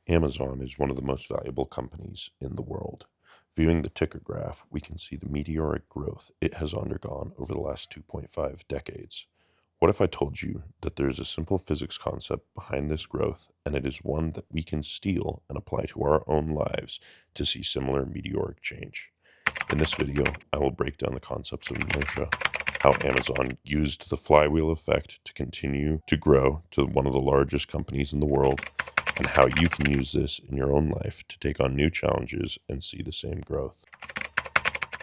Amazon is one of the most valuable companies in the world. Viewing the ticker graph, we can see the meteoric growth it has undergone over the last 2.5 decades. What if I told you that there is a simple physics concept behind this growth, and it is one that we can steal and apply to our own lives to see similar meteoric change? In this video, I will break down the concepts of inertia, how Amazon used the flywheel effect to continue to grow to one of the largest companies in the world, and how you can use this in your own life to take on new challenges and see the same growth.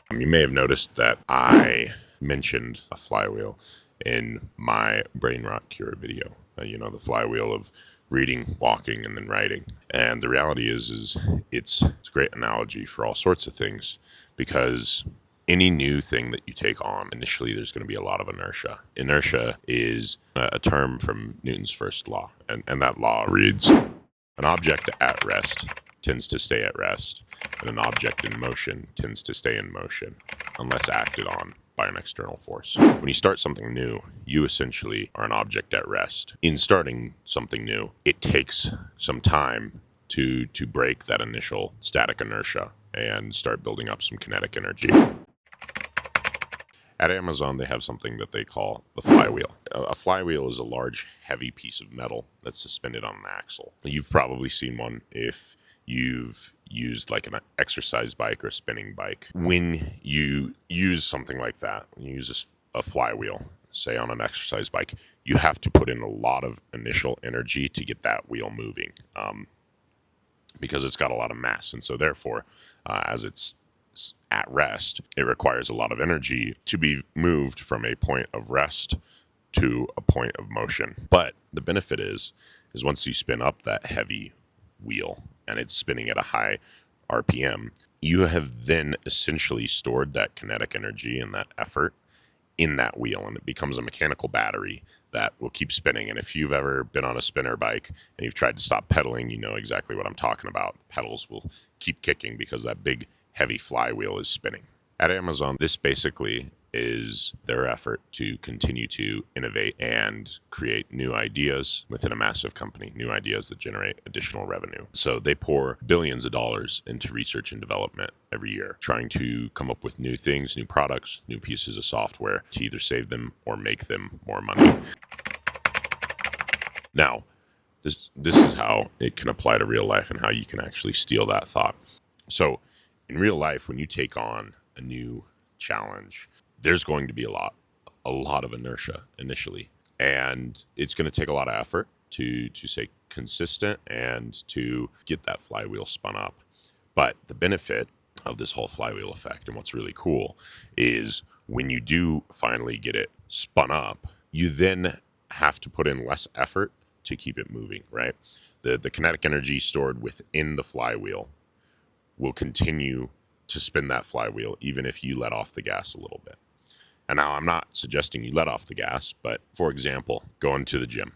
You may have noticed that I mentioned a flywheel in my brain rot cure video. The flywheel of reading, walking, and then writing. And the reality is it's a great analogy for all sorts of things, because any new thing that you take on, initially there's going to be a lot of inertia. Inertia is a term from Newton's first law, and that law reads, an object at rest tends to stay at rest, and an object in motion tends to stay in motion, unless acted on by an external force. When you start something new, you essentially are an object at rest. In starting something new, it takes some time to break that initial static inertia and start building up some kinetic energy. At Amazon, they have something that they call the flywheel. A flywheel is a large, heavy piece of metal that's suspended on an axle. You've probably seen one if you've used like an exercise bike or spinning bike. When you use something like that, when you use a flywheel, say on an exercise bike, you have to put in a lot of initial energy to get that wheel moving, because it's got a lot of mass. And so therefore, as it's at rest, it requires a lot of energy to be moved from a point of rest to a point of motion. But the benefit is once you spin up that heavy wheel and it's spinning at a high RPM, you have then essentially stored that kinetic energy and that effort in that wheel, and it becomes a mechanical battery that will keep spinning. And if you've ever been on a spinner bike and you've tried to stop pedaling, you know exactly what I'm talking about. The pedals will keep kicking because that big heavy flywheel is spinning. At Amazon, this basically is their effort to continue to innovate and create new ideas within a massive company, new ideas that generate additional revenue. So they pour billions of dollars into research and development every year, trying to come up with new things, new products, new pieces of software to either save them or make them more money. Now, this is how it can apply to real life and how you can actually steal that thought. So in real life, when you take on a new challenge, there's going to be a lot of inertia initially, and it's going to take a lot of effort to stay consistent and to get that flywheel spun up. But the benefit of this whole flywheel effect, and what's really cool, is when you do finally get it spun up, you then have to put in less effort to keep it moving, right? The kinetic energy stored within the flywheel will continue to spin that flywheel even if you let off the gas a little bit. And now I'm not suggesting you let off the gas, but for example, going to the gym.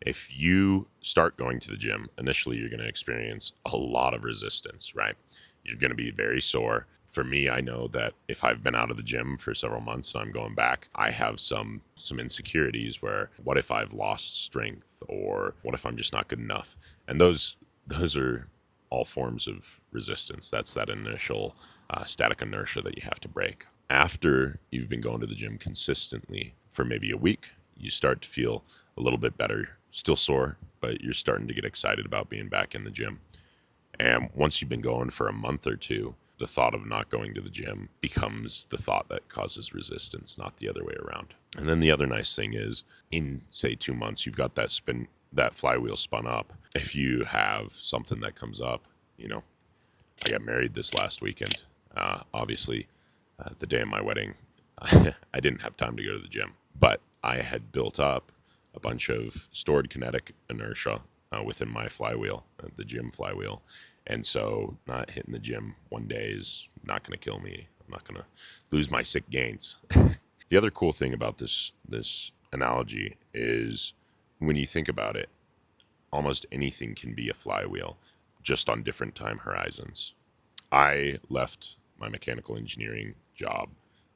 If you start going to the gym, initially you're going to experience a lot of resistance, right? You're going to be very sore. For me, I know that if I've been out of the gym for several months and I'm going back, I have some insecurities where, what if I've lost strength, or what if I'm just not good enough? And those are all forms of resistance. That's that initial static inertia that you have to break. After you've been going to the gym consistently for maybe a week, you start to feel a little bit better, still sore, but you're starting to get excited about being back in the gym. And once you've been going for a month or two, the thought of not going to the gym becomes the thought that causes resistance, not the other way around. And then the other nice thing is, in say 2 months, you've got that flywheel spun up. If you have something that comes up, I got married this last weekend. Obviously, the day of my wedding, I didn't have time to go to the gym, but I had built up a bunch of stored kinetic inertia within my flywheel, the gym flywheel. And so not hitting the gym one day is not going to kill me. I'm not going to lose my sick gains. The other cool thing about this analogy is, when you think about it, almost anything can be a flywheel, just on different time horizons. I left my mechanical engineering job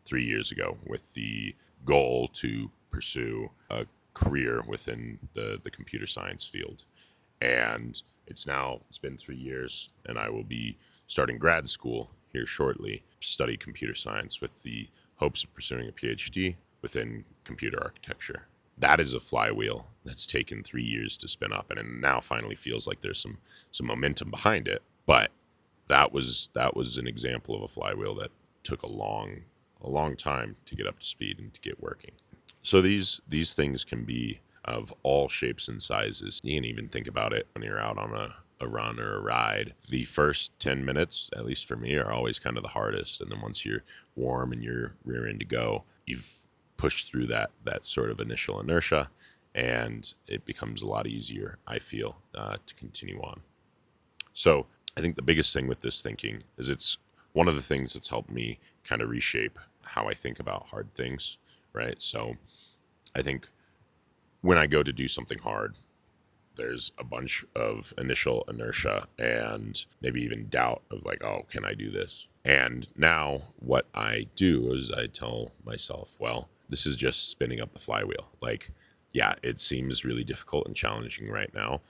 3 years ago with the goal to pursue a career within the computer science field. And It's been 3 years, and I will be starting grad school here shortly, study computer science with the hopes of pursuing a PhD within computer architecture. That is a flywheel that's taken 3 years to spin up, and it now finally feels like there's some momentum behind it. But that was an example of a flywheel that took a long time to get up to speed and to get working. So these things can be of all shapes and sizes. You can even think about it when you're out on a run or a ride. The first 10 minutes, at least for me, are always kind of the hardest. And then once you're warm and you're rearing to go, you've pushed through that sort of initial inertia, and it becomes a lot easier, I feel, to continue on. So I think the biggest thing with this thinking is it's one of the things that's helped me kind of reshape how I think about hard things, right? So I think when I go to do something hard, there's a bunch of initial inertia and maybe even doubt of like, oh, can I do this? And now what I do is I tell myself, well, this is just spinning up the flywheel. Like, yeah, it seems really difficult and challenging right now,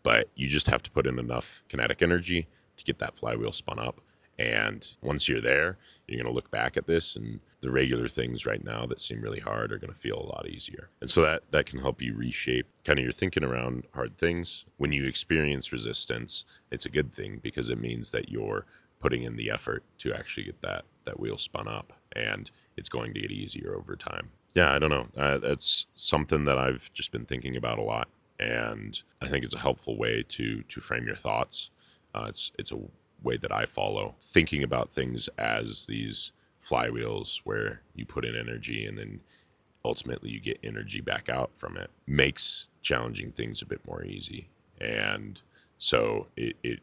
but you just have to put in enough kinetic energy to get that flywheel spun up. And once you're there, you're going to look back at this, and the regular things right now that seem really hard are going to feel a lot easier. And so that can help you reshape kind of your thinking around hard things. When you experience resistance, it's a good thing because it means that you're putting in the effort to actually get that wheel spun up, and it's going to get easier over time. Yeah, I don't know. That's something that I've just been thinking about a lot, and I think it's a helpful way to frame your thoughts. It's a way that I follow, thinking about things as these flywheels where you put in energy and then ultimately you get energy back out from it, makes challenging things a bit more easy. And so it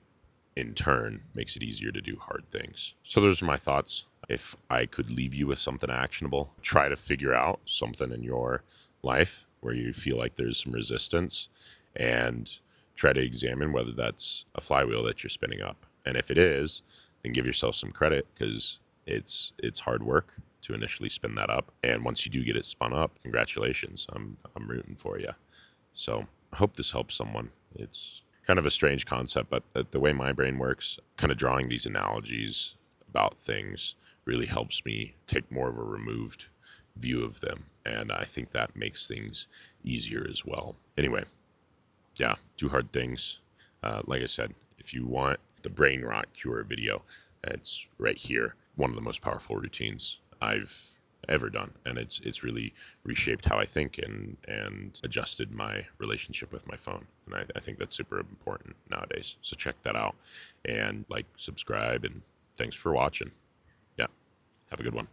in turn makes it easier to do hard things. So those are my thoughts. If I could leave you with something actionable, try to figure out something in your life where you feel like there's some resistance, and try to examine whether that's a flywheel that you're spinning up. And if it is, then give yourself some credit because it's hard work to initially spin that up. And once you do get it spun up, congratulations. I'm rooting for you. So I hope this helps someone. It's kind of a strange concept, but the way my brain works, kind of drawing these analogies about things really helps me take more of a removed view of them. And I think that makes things easier as well. Anyway, yeah, do hard things. Like I said, if you want the brain rot cure video, it's right here. One of the most powerful routines I've ever done, and it's really reshaped how I think and adjusted my relationship with my phone. And I think that's super important nowadays. So check that out, and like, subscribe, and thanks for watching. Yeah, have a good one.